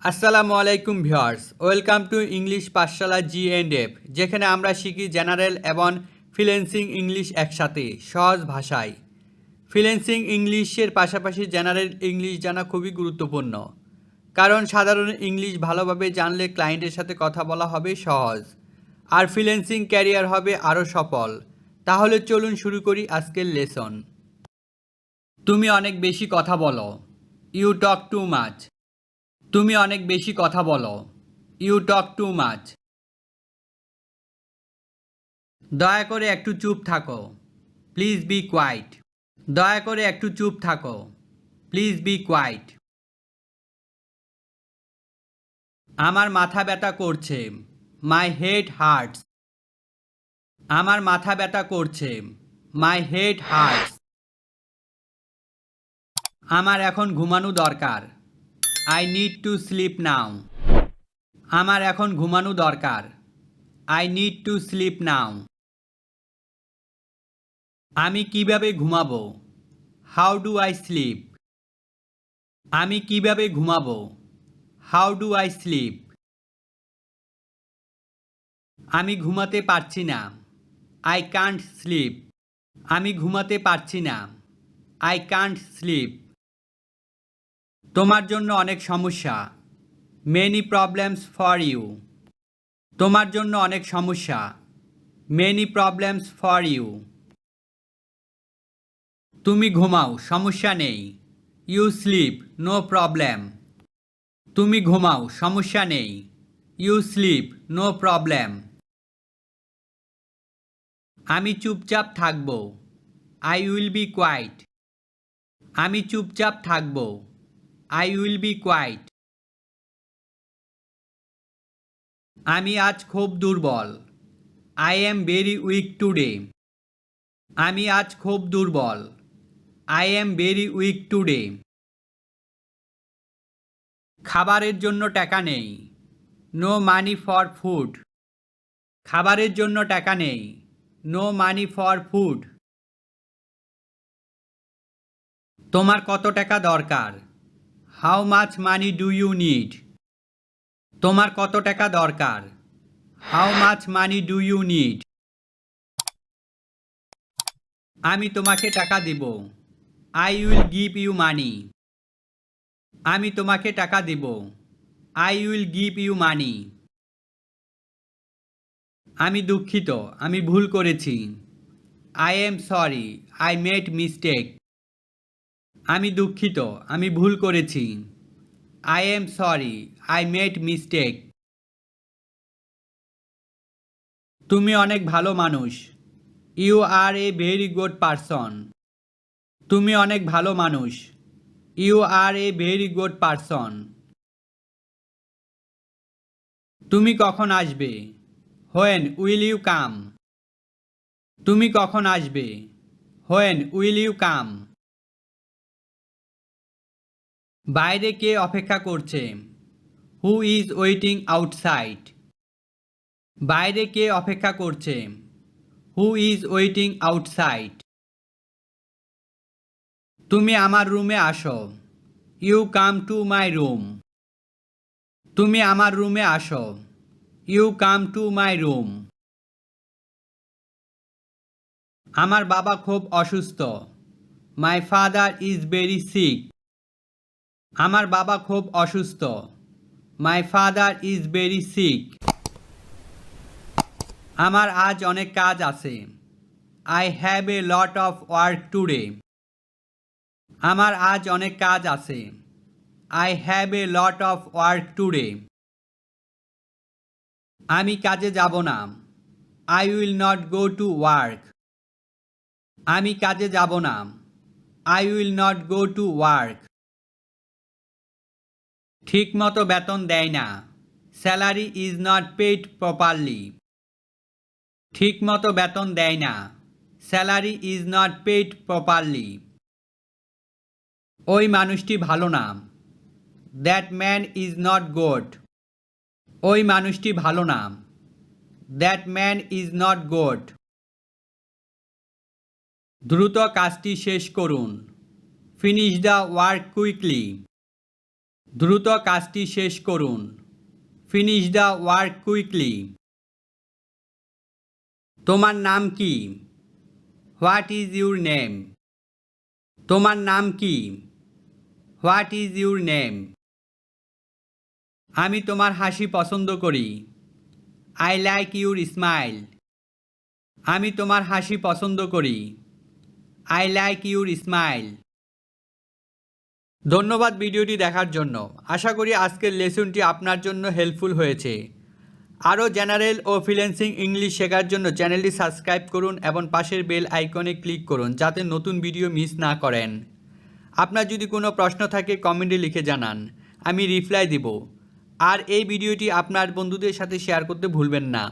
আসসালামু আলাইকুম viewers, welcome to English পাঠশালা জি&এফ, যেখানে আমরা শিখি জেনারেল এবং ফ্রিল্যান্সিং ইংলিশ একসাথে সহজ ভাষায়। ফ্রিল্যান্সিং ইংলিশের পাশাপাশি জেনারেল ইংলিশ জানা খুবই গুরুত্বপূর্ণ, কারণ সাধারণ ইংলিশ ভালোভাবে জানলে ক্লায়েন্টের সাথে কথা বলা হবে সহজ, আর ফ্রিল্যান্সিং ক্যারিয়ার হবে আরও সফল। তাহলে চলুন শুরু করি আজকের লেসন। তুমি অনেক বেশি কথা বলো, ইউ টক টু মাচ। তুমি অনেক বেশি কথা বলো, ইউ টক টু মাচ। দয়া করে একটু চুপ থাকো, প্লিজ বি কোয়াইট। দয়া করে একটু চুপ থাকো, প্লিজ বি কোয়াইট। আমার মাথা ব্যথা করছে, মাই হেড হার্টস। আমার মাথা ব্যথা করছে, মাই হেড হার্টস। আমার এখন ঘুমানো দরকার, I need to sleep now. আমার এখন ঘুমানো দরকার, I need to sleep now. আমি কিভাবে ঘুমাবো, হাউ ডু আই স্লিপ। আমি কিভাবে ঘুমাবো, হাউ ডু আই স্লিপ। আমি ঘুমাতে পারছি না, আই কান্ট স্লিপ। আমি ঘুমাতে পারছি না, আই কান্ট স্লিপ। তোমার জন্য অনেক সমস্যা, মেনি প্রবলেমস ফর ইউ। তোমার জন্য অনেক সমস্যা, মেনি প্রবলেমস ফর ইউ। তুমি ঘুমাও, সমস্যা নেই, ইউ স্লিপ, নো প্রবলেম। তুমি ঘুমাও, সমস্যা নেই, ইউ স্লিপ, নো প্রবলেম। আমি চুপচাপ থাকব, আই উইল বি কোয়াইট। আমি চুপচাপ থাকব, আই উইল বি কোয়াইট। আমি আজ খুব দুর্বল, I am very weak today. আমি আজ খুব দুর্বল, I am very weak today. খাবারের জন্য টাকা নেই, নো মানি ফর ফুড। খাবারের জন্য টাকা নেই, নো মানি ফর ফুড। তোমার কত টাকা দরকার, how much money do you need. তোমার কত টাকা দরকার, how much money do you need. আমি তোমাকে টাকা দেব, I will give you money. আমি তোমাকে টাকা দেব, I will give you money. আমি দুঃখিত, আমি ভুল করেছি, I am sorry, I made mistake. আমি দুঃখিত, আমি ভুল করেছি, I am sorry, I made mistake. তুমি অনেক ভালো মানুষ, you are a very good person. তুমি অনেক ভালো মানুষ, you are a very good person. তুমি কখন আসবে, হোয়েন উইল ইউ কাম। তুমি কখন আসবে, হোয়েন উইল ইউ কাম। বাইরে কে অপেক্ষা করছে, হু ইজ ওয়েটিং আউটসাইড। বাইরে কে অপেক্ষা করছে, হু ইজ ওয়েটিং আউটসাইড। তুমি আমার রুমে আসো, you come to my room. তুমি আমার রুমে আসো, you come to my room. আমার বাবা খুব অসুস্থ, my father is very sick. আমার বাবা খুব অসুস্থ, my father is very sick. আমার আজ অনেক কাজ আছে, I have a lot of work today. আমার আজ অনেক কাজ আছে, I have a lot of work today. আমি কাজে যাব না, I will not go to work. আমি কাজে যাব না, I will not go to work. ঠিকমতো বেতন দেয় না, salary is not paid properly. ঠিকমতো বেতন দেয় না, salary is not paid properly. ওই মানুষটি ভালো না, that man is not good. ওই মানুষটি ভালো না, that man is not good. দ্রুত কাজটি শেষ করুন, ফিনিশ দ্য ওয়ার্ক কুইকলি। দ্রুত কাজটি শেষ করুন। Finish the work quickly. তোমার নাম কি? What is your name? তোমার নাম কি? What is your name? আমি তোমার হাসি পছন্দ করি। I like your smile. আমি তোমার হাসি পছন্দ করি। I like your smile. ধন্যবাদ ভিডিওটি দেখার জন্য। আশা করি আজকের লেসনটি আপনার জন্য হেল্পফুল হয়েছে। আরও জেনারেল ও ফ্রিল্যান্সিং ইংলিশ শেখার জন্য চ্যানেলটি সাবস্ক্রাইব করুন এবং পাশের বেল আইকনে ক্লিক করুন যাতে নতুন ভিডিও মিস না করেন। আপনার যদি কোনো প্রশ্ন থাকে কমেন্টে লিখে জানান, আমি রিপ্লাই দিব। আর এই ভিডিওটি আপনার বন্ধুদের সাথে শেয়ার করতে ভুলবেন না।